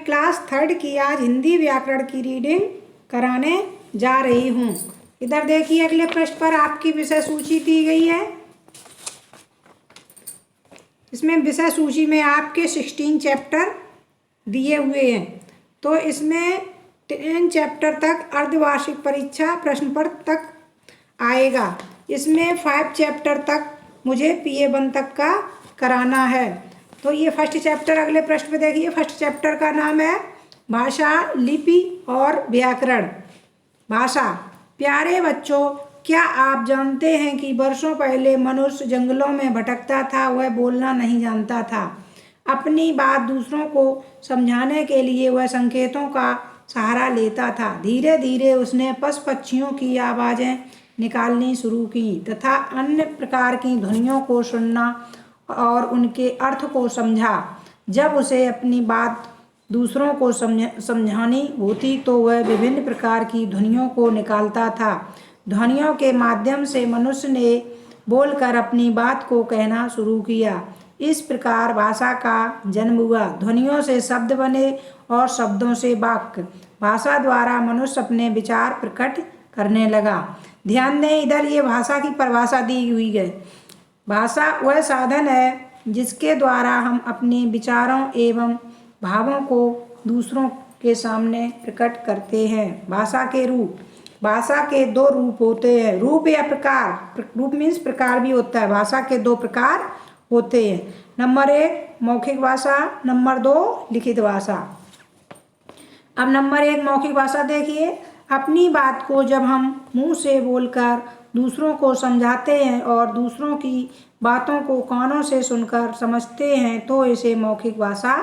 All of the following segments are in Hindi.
क्लास 3rd की आज हिंदी व्याकरण की रीडिंग कराने जा रही हूँ। इधर देखिए अगले पृष्ठ पर आपकी विषय सूची दी गई है। इसमें विषय सूची में आपके 16 चैप्टर दिए हुए हैं। तो इसमें 10 चैप्टर तक अर्धवार्षिक परीक्षा प्रश्न पत्र तक आएगा। इसमें 5 चैप्टर तक मुझे PA1 तक का कराना है। तो ये फर्स्ट चैप्टर अगले पृष्ठ पे देखिए। फर्स्ट चैप्टर का नाम है भाषा, लिपि और व्याकरण। भाषा। प्यारे बच्चों, क्या आप जानते हैं कि वर्षों पहले मनुष्य जंगलों में भटकता था, वह बोलना नहीं जानता था। अपनी बात दूसरों को समझाने के लिए वह संकेतों का सहारा लेता था। धीरे धीरे उसने पशु पक्षियों की आवाज़ें निकालनी शुरू की तथा अन्य प्रकार की ध्वनियों को सुनना और उनके अर्थ को समझा। जब उसे अपनी बात दूसरों को समझानी होती तो वह विभिन्न प्रकार की ध्वनियों को निकालता था। ध्वनियों के माध्यम से मनुष्य ने बोलकर अपनी बात को कहना शुरू किया। इस प्रकार भाषा का जन्म हुआ। ध्वनियों से शब्द बने और शब्दों से वाक्य। भाषा द्वारा मनुष्य अपने विचार प्रकट करने लगा। ध्यान दें, इधर ये भाषा की परिभाषा दी हुई है। भाषा वह साधन है जिसके द्वारा हम अपने विचारों एवं भावों को दूसरों के सामने प्रकट करते हैं। भाषा के रूप। भाषा के 2 रूप होते हैं। रूप या प्रकार। रूप मीन्स प्रकार भी होता है। भाषा के 2 प्रकार होते हैं। नंबर 1 मौखिक भाषा, नंबर 2 लिखित भाषा। अब नंबर 1 मौखिक भाषा देखिए। अपनी बात को जब हम मुंह से बोलकर दूसरों को समझाते हैं और दूसरों की बातों को कानों से सुनकर समझते हैं तो इसे मौखिक भाषा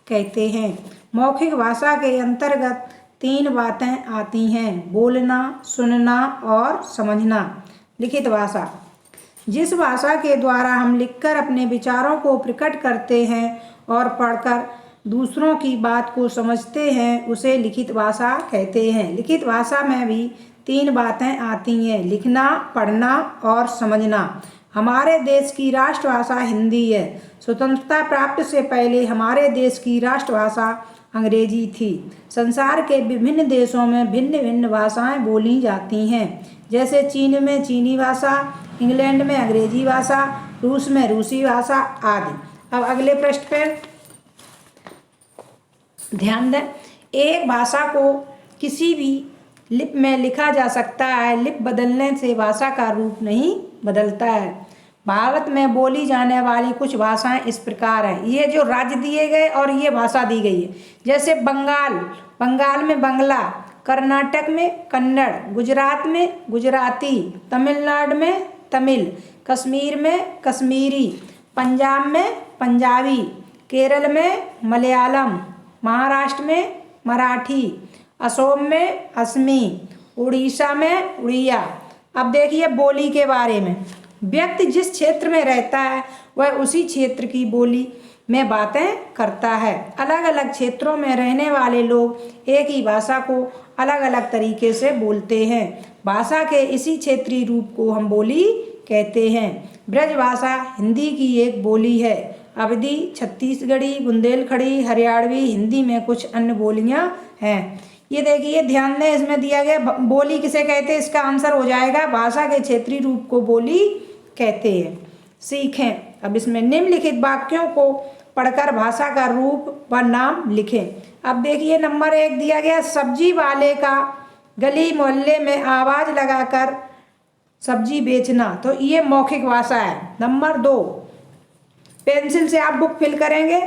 कहते हैं। मौखिक भाषा के अंतर्गत 3 बातें आती हैं: बोलना, सुनना और समझना। लिखित भाषा। जिस भाषा के द्वारा हम लिखकर अपने विचारों को प्रकट करते हैं और पढ़कर दूसरों की बात को समझते हैं उसे लिखित भाषा कहते हैं। लिखित भाषा में भी 3 बातें आती हैं: लिखना, पढ़ना और समझना। हमारे देश की राष्ट्रभाषा हिंदी है। स्वतंत्रता प्राप्त से पहले हमारे देश की राष्ट्रभाषा अंग्रेजी थी। संसार के विभिन्न देशों में भिन्न भिन्न भाषाएं बोली जाती हैं, जैसे चीन में चीनी भाषा, इंग्लैंड में अंग्रेजी भाषा, रूस में रूसी भाषा आदि। अब अगले पृष्ठ पर ध्यान दें। एक भाषा को किसी भी लिपि में लिखा जा सकता है। लिपि बदलने से भाषा का रूप नहीं बदलता है। भारत में बोली जाने वाली कुछ भाषाएं इस प्रकार हैं। ये जो राज्य दिए गए और ये भाषा दी गई है, जैसे बंगाल में बंगला, कर्नाटक में कन्नड़, गुजरात में गुजराती, तमिलनाडु में तमिल, कश्मीर में कश्मीरी, पंजाब में पंजाबी, केरल में मलयालम, महाराष्ट्र में मराठी, असम में असमी, उड़ीसा में उड़िया। अब देखिए बोली के बारे में। व्यक्ति जिस क्षेत्र में रहता है वह उसी क्षेत्र की बोली में बातें करता है। अलग अलग क्षेत्रों में रहने वाले लोग एक ही भाषा को अलग अलग तरीके से बोलते हैं। भाषा के इसी क्षेत्रीय रूप को हम बोली कहते हैं। ब्रज भाषा हिंदी की एक बोली है। अवधी, छत्तीसगढ़ी, बुंदेलखंडी, हरियाणवी, हिंदी में कुछ अन्य बोलियां हैं। ये देखिए, ध्यान दें, इसमें दिया गया बोली किसे कहते हैं। इसका आंसर हो जाएगा भाषा के क्षेत्रीय रूप को बोली कहते हैं। सीखें। अब इसमें निम्नलिखित वाक्यों को पढ़कर भाषा का रूप व नाम लिखें। अब देखिए नंबर 1 दिया गया, सब्जी वाले का गली मोहल्ले में आवाज लगाकर सब्जी बेचना। तो ये मौखिक भाषा है। नंबर 2, पेंसिल से आप बुक फिल करेंगे।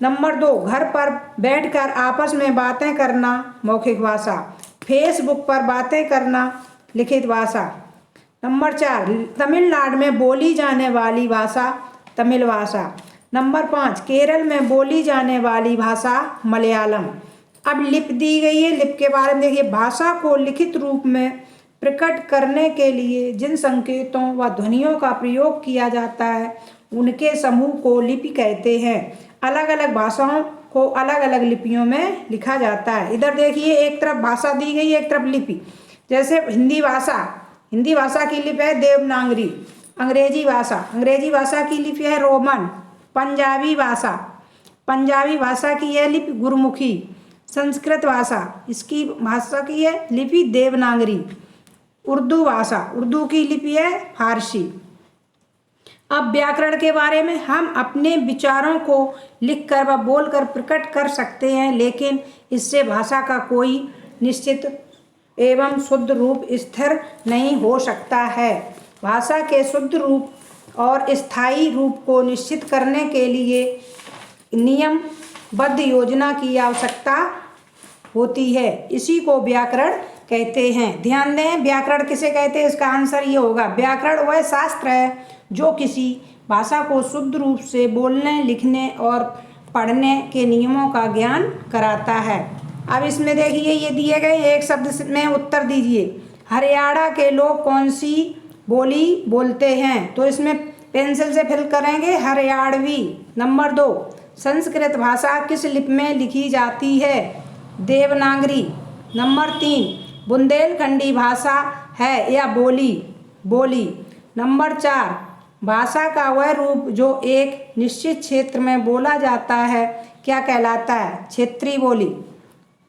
नंबर 2, घर पर बैठकर आपस में बातें करना, मौखिक भाषा। फेसबुक पर बातें करना, लिखित भाषा। नंबर 4, तमिलनाडु में बोली जाने वाली भाषा, तमिल भाषा। नंबर 5, केरल में बोली जाने वाली भाषा, मलयालम। अब लिप दी गई है। लिप के बारे में देखिए। भाषा को लिखित रूप में प्रकट करने के लिए जिन संकेतों व ध्वनियों का प्रयोग किया जाता है उनके समूह को लिपि कहते हैं। अलग अलग भाषाओं को अलग अलग लिपियों में लिखा जाता है। इधर देखिए, एक तरफ भाषा दी गई है, एक तरफ लिपि। जैसे हिंदी भाषा की लिपि है देवनागरी। अंग्रेजी भाषा की लिपि है रोमन। पंजाबी भाषा की है लिपि गुरमुखी। संस्कृत भाषा, इसकी भाषा की है लिपि देवनागरी। उर्दू भाषा, उर्दू की लिपि है फारसी। अब व्याकरण के बारे में, हम अपने विचारों को लिखकर व बोलकर प्रकट कर सकते हैं, लेकिन इससे भाषा का कोई निश्चित एवं शुद्ध रूप स्थिर नहीं हो सकता है। भाषा के शुद्ध रूप और स्थायी रूप को निश्चित करने के लिए नियमबद्ध योजना की आवश्यकता होती है। इसी को व्याकरण कहते हैं। ध्यान दें, व्याकरण किसे कहते हैं, इसका आंसर ये होगा, व्याकरण वह शास्त्र है जो किसी भाषा को शुद्ध रूप से बोलने, लिखने और पढ़ने के नियमों का ज्ञान कराता है। अब इसमें देखिए ये दिए गए, एक शब्द में उत्तर दीजिए। हरियाणा के लोग कौन सी बोली बोलते हैं? तो इसमें पेंसिल से फिल करेंगे, हरियाणवी। नंबर 2, संस्कृत भाषा किस लिपि में लिखी जाती है? देवनागरी। नंबर 3, बुंदेलखंडी भाषा है या बोली। नंबर 4, भाषा का वह रूप जो एक निश्चित क्षेत्र में बोला जाता है क्या कहलाता है? क्षेत्रीय बोली।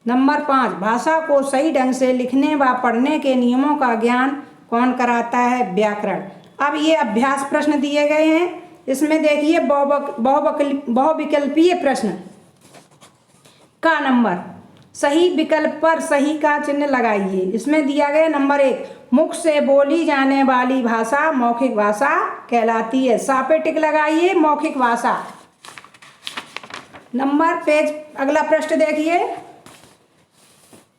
नंबर 5, भाषा को सही ढंग से लिखने व पढ़ने के नियमों का ज्ञान कौन कराता है? व्याकरण। अब ये अभ्यास प्रश्न दिए गए हैं, इसमें देखिए बहुविकल्पीय प्रश्न का नंबर, सही विकल्प पर सही का चिन्ह लगाइए। इसमें दिया गया नंबर 1, मुख से बोली जाने वाली भाषा मौखिक भाषा कहलाती है। सा पे टिक लगाइए, मौखिक भाषा। नंबर पेज, अगला प्रश्न देखिए,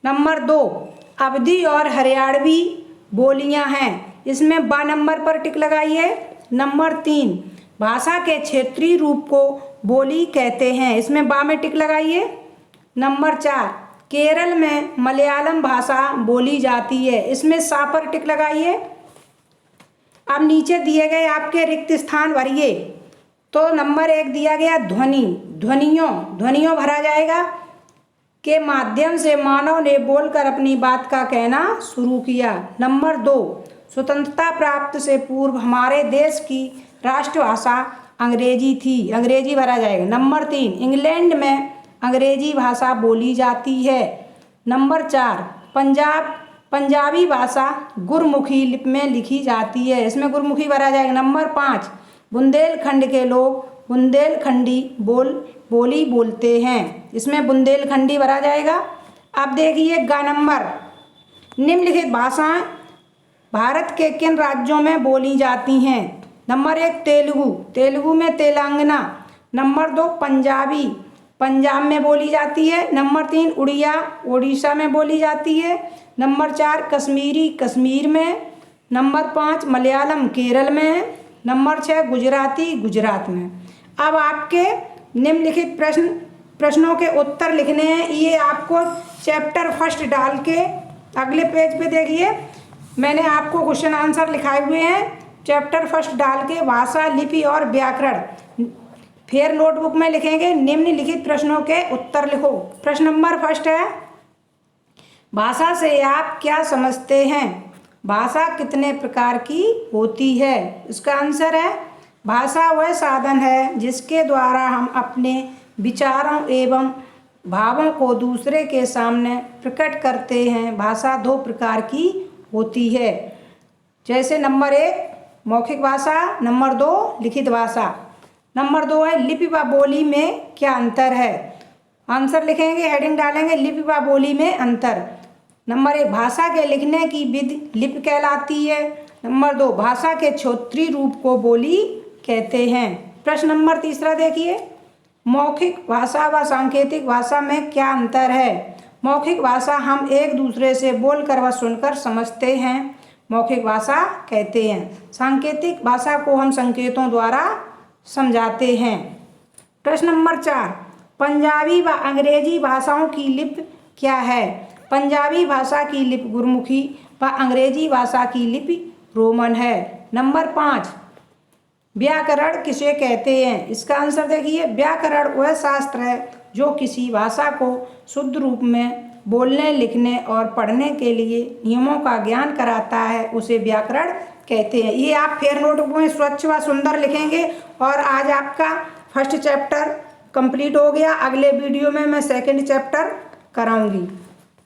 नंबर 2, अवधी और हरियाणवी बोलियां हैं। इसमें बा नंबर पर टिक लगाइए। नंबर 3, भाषा के क्षेत्रीय रूप को बोली कहते हैं। इसमें बा में टिक लगाइए। नंबर 4, केरल में मलयालम भाषा बोली जाती है। इसमें सा पर टिक लगाइए। अब नीचे दिए गए आपके रिक्त स्थान भरिए। तो नंबर 1 दिया गया ध्वनियों भरा जाएगा। के माध्यम से मानव ने बोलकर अपनी बात का कहना शुरू किया। नंबर 2, स्वतंत्रता प्राप्त से पूर्व हमारे देश की राष्ट्रभाषा अंग्रेजी थी। अंग्रेजी भरा जाएगा। नंबर 3, इंग्लैंड में अंग्रेजी भाषा बोली जाती है। नंबर 4, पंजाबी भाषा गुरमुखी लिपि में लिखी जाती है। इसमें गुरमुखी भरा जाएगा। नंबर 5, बुंदेलखंड के लोग बुंदेलखंडी बोली बोलते हैं। इसमें बुंदेलखंडी भरा जाएगा। अब देखिए ग नंबर, निम्नलिखित भाषाएं भारत के किन राज्यों में बोली जाती हैं? नंबर 1, तेलुगु में तेलंगाना। नंबर 2, पंजाबी, पंजाब में बोली जाती है। नंबर 3, उड़िया, उड़ीसा में बोली जाती है। नंबर 4, कश्मीरी, कश्मीर में। नंबर 5, मलयालम, केरल में। नंबर 6, गुजराती, गुजरात में। अब आपके निम्नलिखित प्रश्नों के उत्तर लिखने हैं। ये आपको चैप्टर फर्स्ट डाल के अगले पेज पे देखिए, मैंने आपको क्वेश्चन आंसर लिखाए हुए हैं। चैप्टर फर्स्ट डाल के भाषा, लिपि और व्याकरण फिर नोटबुक में लिखेंगे। निम्नलिखित प्रश्नों के उत्तर लिखो। प्रश्न नंबर फर्स्ट है, भाषा से आप क्या समझते हैं? भाषा कितने प्रकार की होती है? इसका आंसर है, भाषा वह साधन है जिसके द्वारा हम अपने विचारों एवं भावों को दूसरे के सामने प्रकट करते हैं। भाषा 2 प्रकार की होती है, जैसे नंबर 1 मौखिक भाषा, नंबर 2 लिखित भाषा। नंबर 2 है लिपि व बोली में क्या अंतर है? आंसर लिखेंगे, हेडिंग डालेंगे, लिपि व बोली में अंतर। नंबर 1, भाषा के लिखने की विधि लिपि कहलाती है। नंबर 2, भाषा के क्षेत्रीय रूप को बोली कहते हैं। प्रश्न नंबर 3 देखिए, मौखिक भाषा व सांकेतिक भाषा में क्या अंतर है? मौखिक भाषा हम एक दूसरे से बोलकर व सुनकर समझते हैं, मौखिक भाषा कहते हैं। सांकेतिक भाषा को हम संकेतों द्वारा समझाते हैं। प्रश्न नंबर 4, पंजाबी व अंग्रेजी भाषाओं की लिपि क्या है? पंजाबी भाषा की लिपि गुरमुखी व अंग्रेजी भाषा की लिपि रोमन है। नंबर 5, व्याकरण किसे कहते हैं? इसका आंसर देखिए, व्याकरण वह शास्त्र है जो किसी भाषा को शुद्ध रूप में बोलने, लिखने और पढ़ने के लिए नियमों का ज्ञान कराता है, उसे व्याकरण कहते हैं। ये आप फेयर नोटबुक में स्वच्छ व सुंदर लिखेंगे। और आज आपका फर्स्ट चैप्टर कंप्लीट हो गया। अगले वीडियो में मैं सेकंड चैप्टर कराऊंगी।